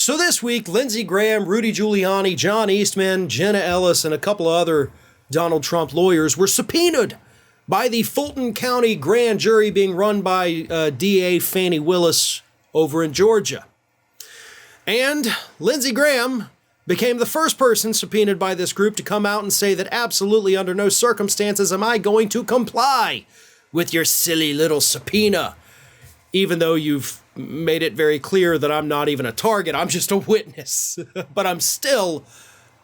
So this week, Lindsey Graham, Rudy Giuliani, John Eastman, Jenna Ellis, and a couple of other Donald Trump lawyers were subpoenaed by the Fulton County grand jury being run by DA Fannie Willis over in Georgia. And Lindsey Graham became the first person subpoenaed by this group to come out and say that absolutely under no circumstances am I going to comply with your silly little subpoena, even though you've made it very clear that I'm not even a target, I'm just a witness. But I'm still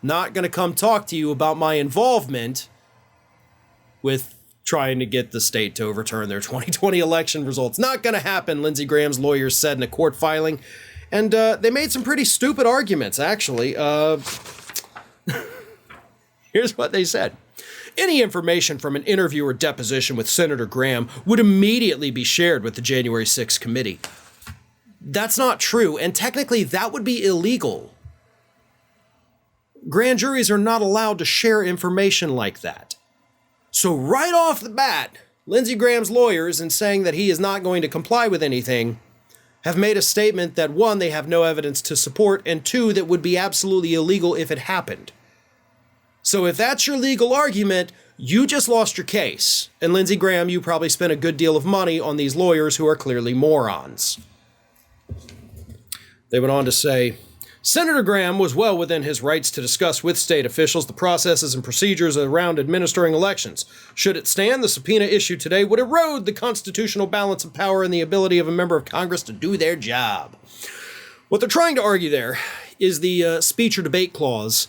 not going to come talk to you about my involvement with trying to get the state to overturn their 2020 election results. Not going to happen, Lindsey Graham's lawyers said in a court filing. And they made some pretty stupid arguments, actually. Here's what they said. Any information from an interview or deposition with Senator Graham would immediately be shared with the January 6th committee. That's not true, and technically that would be illegal. Grand juries are not allowed to share information like that. So right off the bat, Lindsey Graham's lawyers, in saying that he is not going to comply with anything, have made a statement that, one, they have no evidence to support, and two, that would be absolutely illegal if it happened. So if that's your legal argument, you just lost your case. And Lindsey Graham, you probably spent a good deal of money on these lawyers who are clearly morons. They went on to say, Senator Graham was well within his rights to discuss with state officials the processes and procedures around administering elections. Should it stand, the subpoena issued today would erode the constitutional balance of power and the ability of a member of Congress to do their job. What they're trying to argue there is the speech or debate clause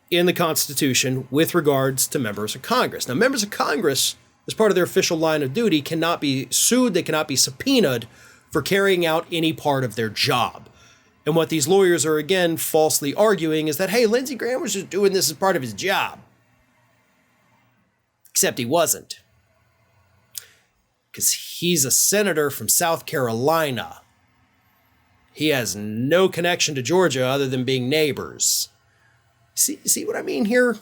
in the Constitution with regards to members of Congress. Now, members of Congress, as part of their official line of duty, cannot be sued, they cannot be subpoenaed for carrying out any part of their job. And what these lawyers are, again, falsely arguing is that, hey, Lindsey Graham was just doing this as part of his job. Except he wasn't. Because he's a senator from South Carolina. He has no connection to Georgia other than being neighbors. See what I mean here?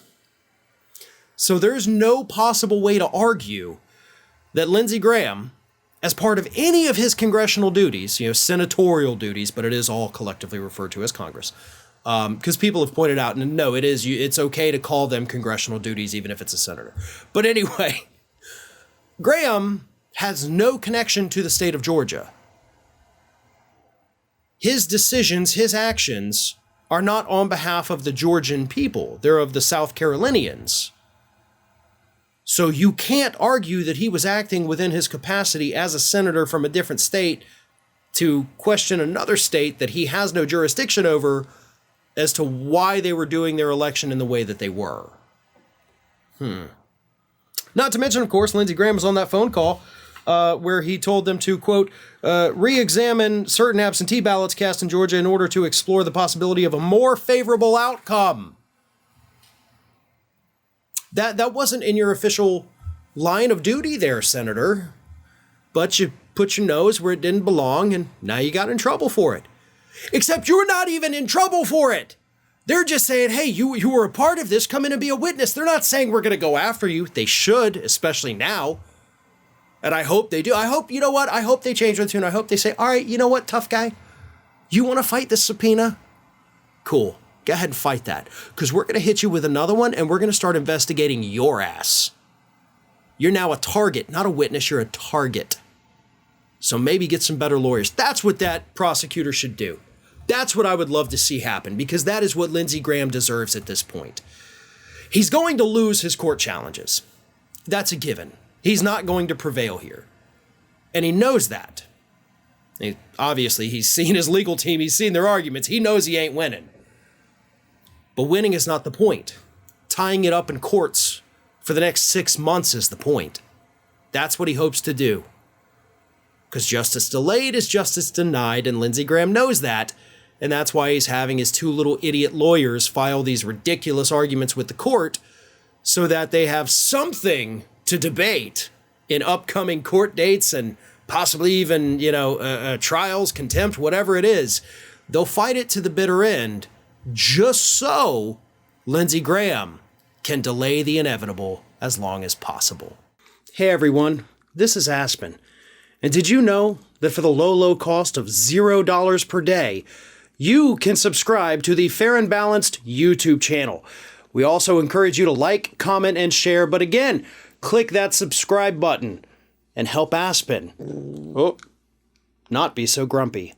So there's no possible way to argue that Lindsey Graham, as part of any of his congressional duties, senatorial duties, but it is all collectively referred to as Congress, because people have pointed out, and no, it's okay to call them congressional duties even if it's a senator. But anyway, Graham has no connection to the state of Georgia. His decisions, his actions, are not on behalf of the Georgian people. They're of the South Carolinians. So you can't argue that he was acting within his capacity as a senator from a different state to question another state that he has no jurisdiction over as to why they were doing their election in the way that they were. Not to mention, of course, Lindsey Graham was on that phone call where he told them to, quote, re-examine certain absentee ballots cast in Georgia in order to explore the possibility of a more favorable outcome. That wasn't in your official line of duty there, Senator. But you put your nose where it didn't belong, and now you got in trouble for it. Except you're not even in trouble for it. They're just saying, hey, you were a part of this, come in and be a witness. They're not saying we're going to go after you. They should, especially now. And I hope they do. I hope they change their tune. I hope they say, all right, you know what, tough guy? You want to fight this subpoena? Cool. Go ahead and fight that, because we're going to hit you with another one, and we're going to start investigating your ass. You're now a target, not a witness. You're a target. So maybe get some better lawyers. That's what that prosecutor should do. That's what I would love to see happen, because that is what Lindsey Graham deserves at this point. He's going to lose his court challenges. That's a given. He's not going to prevail here. And he knows that. Obviously, he's seen his legal team. He's seen their arguments. He knows he ain't winning. But winning is not the point. Tying it up in courts for the next 6 months is the point. That's what he hopes to do. Because justice delayed is justice denied, and Lindsey Graham knows that, and that's why he's having his two little idiot lawyers file these ridiculous arguments with the court so that they have something to debate in upcoming court dates and possibly even, trials, contempt, whatever it is. They'll fight it to the bitter end, just so Lindsey Graham can delay the inevitable as long as possible. Hey everyone, this is Aspen. And did you know that for the low cost of $0 per day, you can subscribe to the Fair and Balanced YouTube channel. We also encourage you to like, comment, and share, but again, click that subscribe button and help Aspen not be so grumpy.